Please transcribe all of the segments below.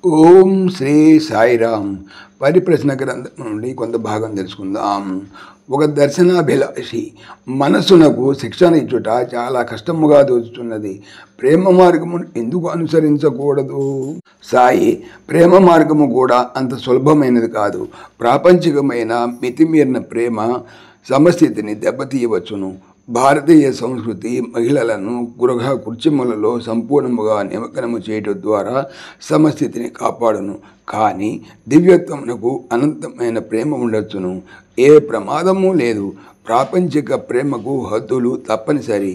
ఓం శ్రీ సాయిరామ్. పరిప్రశ్న గ్రంథం నుండి కొంత భాగం తెలుసుకుందాం. ఒక దర్శనాభిలాషి మనస్సునకు శిక్షణ ఇచ్చుట చాలా కష్టముగా దోచుతున్నది. ప్రేమ మార్గమును ఎందుకు అనుసరించకూడదు? సాయి, ప్రేమ మార్గము కూడా అంత సులభమైనది కాదు. ప్రాపంచికమైన మితిమీరిన ప్రేమ సమస్థితిని దెబ్బతీయవచ్చును. భారతీయ సంస్కృతి మహిళలను గృహ కృత్యములలో సంపూర్ణముగా నిమగ్నము చేయడం ద్వారా సమస్థితిని కాపాడును. కానీ దివ్యత్వమునకు అనంతమైన ప్రేమ ఉండొచ్చును. ఏ ప్రమాదము లేదు. ప్రాపంచిక ప్రేమకు హద్దులు తప్పనిసరి.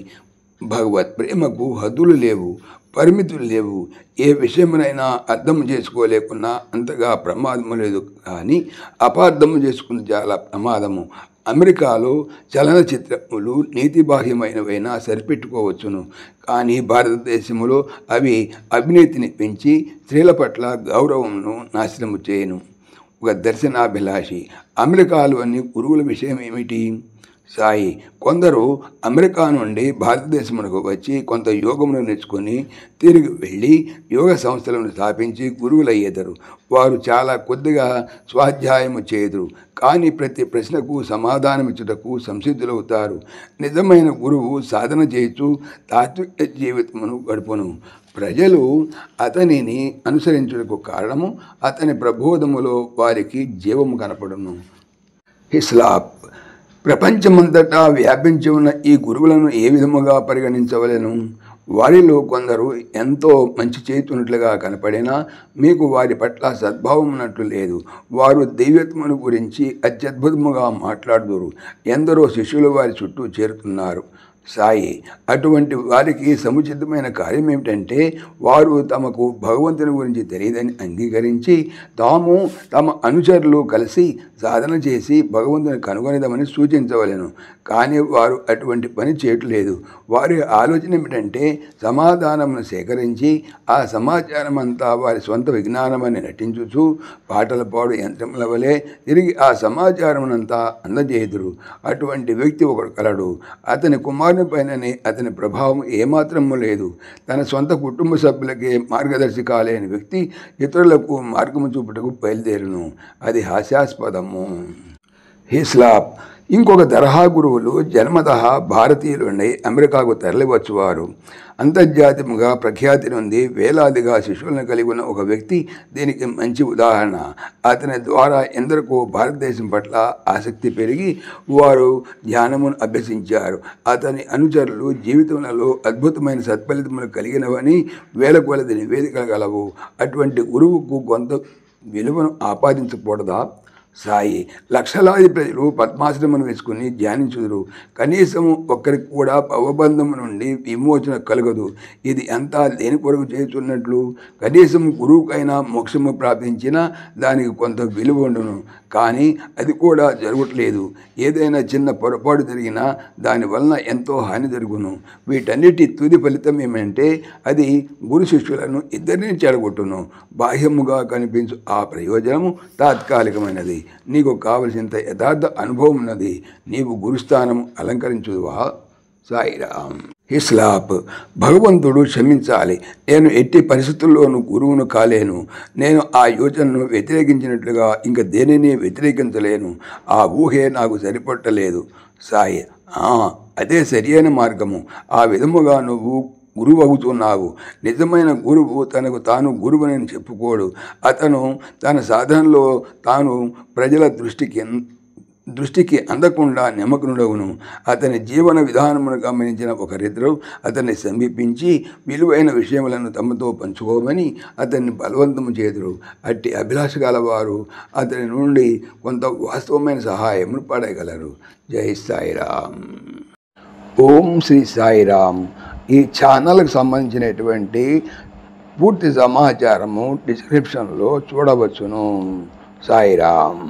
భగవత్ ప్రేమకు హద్దులు లేవు, పరిమితులు లేవు. ఏ విషయమునైనా అర్థం చేసుకోలేకున్నా అంతగా ప్రమాదము లేదు, కానీ అపార్థము చేసుకుని చాలా ప్రమాదము. అమెరికాలో చలనచిత్రములు నీతిబాహ్యమైనవైనా సరిపెట్టుకోవచ్చును, కానీ భారతదేశంలో అవి అవినీతిని పెంచి స్త్రీల పట్ల గౌరవంను నాశనము చేయను. ఒక దర్శనాభిలాషి అమెరికాలోని గురువుల విషయం ఏమిటి? సాయి, కొందరు అమెరికా నుండి భారతదేశమునకు వచ్చి కొంత యోగమును నేర్చుకొని తిరిగి వెళ్ళి యోగ సంస్థలను స్థాపించి గురువులయ్యేదరు. వారు చాలా కొద్దిగా స్వాధ్యాయము చేయుదురు, కానీ ప్రతి ప్రశ్నకు సమాధానమిచ్చుటకు సంసిద్ధులవుతారు. నిజమైన గురువు సాధన చేయుచు తాత్విక జీవితమును గడుపును. ప్రజలు అతనిని అనుసరించుటకు కారణము అతని ప్రబోధములో వారికి జీవము కనపడును. హిస్లాప్. ప్రపంచమంతటా వ్యాపించి ఉన్న ఈ గురువులను ఏ విధముగా పరిగణించవలెను? వారిలో కొందరు ఎంతో మంచి చేతున్నట్లుగా కనపడినా మీకు వారి పట్ల సద్భావం ఉన్నట్లు లేదు. వారు దైవత్వమును గురించి అత్యద్భుతముగా మాట్లాడుదురు. ఎందరో శిష్యులు వారి చుట్టూ చేరుతున్నారు. సాయి, అటువంటి వారికి సముచితమైన కార్యం ఏమిటంటే వారు తమకు భగవంతుని గురించి తెలియదని అంగీకరించి తాము తమ అనుచరులు కలిసి సాధన చేసి భగవంతుని కనుగొనేదామని సూచించవలెను. కానీ వారు అటువంటి పని చేయట్లేదు. వారి ఆలోచన ఏమిటంటే సమాధానమును సేకరించి ఆ సమాచారం అంతా వారి సొంత విజ్ఞానమని నటించుచు పాటల పాడు యంత్రముల వలె తిరిగి ఆ సమాచారమునంతా అందజేయుదురు. అటువంటి వ్యక్తి ఒకడు కలడు. అతని కుమారుని పైననే అతని ప్రభావం ఏమాత్రము లేదు. తన సొంత కుటుంబ సభ్యులకే మార్గదర్శి కాలేని వ్యక్తి ఇతరులకు మార్గము చూపుటకు బయలుదేరును. అది హాస్యాస్పదము. హిస్లాప్. ఇంకొక తరహా గురువులు జన్మతః భారతీయులుండి అమెరికాకు తరలివచ్చువారు. అంతర్జాతీయంగా ప్రఖ్యాతి నుండి వేలాదిగా శిష్యులను కలిగి ఉన్న ఒక వ్యక్తి దీనికి మంచి ఉదాహరణ. అతని ద్వారా ఎందరికో భారతదేశం పట్ల ఆసక్తి పెరిగి వారు ధ్యానమును అభ్యసించారు. అతని అనుచరులు జీవితంలో అద్భుతమైన సత్ఫలితములు కలిగినవని వేల కొలది నివేదికలు గలవు. అటువంటి గురువుకు కొంత విలువను ఆపాదించకూడదా? సాయి, లక్షలాది ప్రజలు పద్మాశ్రమను వేసుకుని ధ్యానించుదురు. కనీసం ఒక్కరికి కూడా భవబంధము నుండి విమోచన కలగదు. ఇది అంతా దేని కొరకు చేస్తున్నట్లు? కనీసం గురువుకైనా మోక్షము ప్రాప్తించినా దానికి కొంత విలువ ఉండును, కానీ అది కూడా జరగట్లేదు. ఏదైనా చిన్న పొరపాటు జరిగినా దానివలన ఎంతో హాని జరుగును. వీటన్నిటి తుది ఫలితం ఏమంటే అది గురు శిష్యులను ఇద్దరిని చెడగొట్టును. బాహ్యముగా కనిపించు ఆ ప్రయోజనము తాత్కాలికమైనది. నీకు కావలసినంత యథార్థ అనుభవం ఉన్నది. నీవు గురుస్థానం అలంకరించుదువా? సాయిరామ్. హిస్లాప్. భగవంతుడు క్షమించాలి. నేను ఎట్టి పరిస్థితుల్లోనూ గురువును కాలేను. నేను ఆ యోచనను వ్యతిరేకించినట్లుగా ఇంక దేనిని వ్యతిరేకించలేను. ఆ ఊహే నాకు సరిపట్టలేదు. సాయి, అదే సరియైన మార్గము. ఆ విధముగా నువ్వు గురువు అవుతున్నావు. నిజమైన గురువు తనకు తాను గురువునని చెప్పుకోడు. అతను తన సాధనలో తాను ప్రజల దృష్టికి అందకుండా నిమగ్నుడవును. అతని జీవన విధానమును గమనించిన ఒకరిద్దరు అతన్ని సమీపించి విలువైన విషయములను తమతో పంచుకోమని అతన్ని బలవంతము చేదురు. అట్టి అభిలాష గలవారు అతని నుండి కొంత వాస్తవమైన సహాయమును పడగలరు. జై సాయిరామ్. ఓం శ్రీ సాయిరామ్. ఈ ఛానల్కి సంబంధించినటువంటి పూర్తి సమాచారము డిస్క్రిప్షన్లో చూడవచ్చును. సాయిరామ్.